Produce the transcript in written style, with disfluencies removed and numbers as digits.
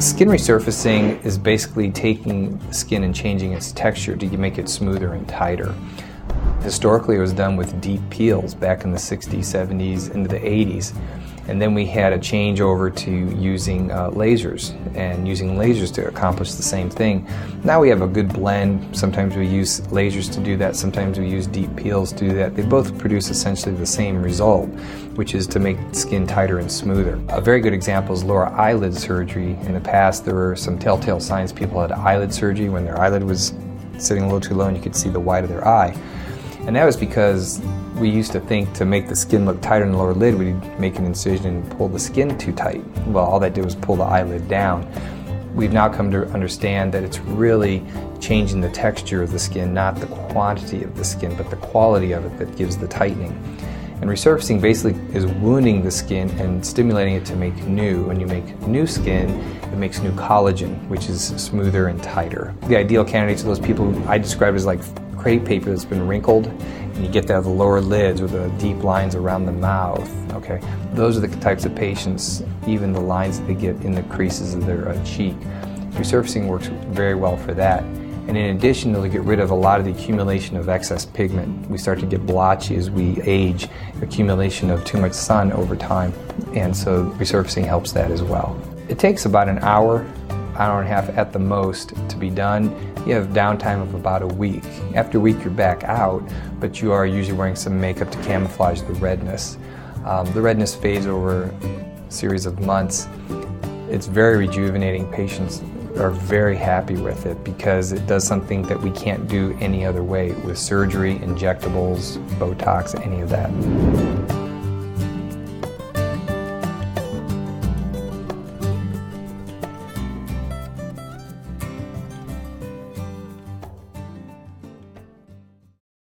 Skin resurfacing is basically taking the skin and changing its texture to make it smoother and tighter. Historically, it was done with deep peels back in the 60s, 70s, into the 80s. And then we had a change over to using lasers, and using lasers to accomplish the same thing. Now we have a good blend. Sometimes we use lasers to do that, sometimes we use deep peels to do that. They both produce essentially the same result, which is to make skin tighter and smoother. A very good example is lower eyelid surgery. In the past, there were some telltale signs people had eyelid surgery when their eyelid was sitting a little too low and you could see the white of their eye. And that was because we used to think to make the skin look tighter in the lower lid, we'd make an incision and pull the skin too tight. Well, all that did was pull the eyelid down. We've now come to understand that it's really changing the texture of the skin, not the quantity of the skin, but the quality of it that gives the tightening. And resurfacing basically is wounding the skin and stimulating it to make new. When you make new skin, it makes new collagen, which is smoother and tighter. The ideal candidates are those people who I describe as like crepe paper that's been wrinkled, and you get that of the lower lids with the deep lines around the mouth. Okay, those are the types of patients, even the lines that they get in the creases of their cheek. Resurfacing works very well for that. And in addition, it'll get rid of a lot of the accumulation of excess pigment. We start to get blotchy as we age, accumulation of too much sun over time, and so resurfacing helps that as well. It takes about an hour and a half at the most to be done. You have downtime of about a week. After a week, you're back out, but you are usually wearing some makeup to camouflage the redness. The redness fades over a series of months. It's very rejuvenating. Patients are very happy with it because it does something that we can't do any other way with surgery, injectables, Botox, any of that.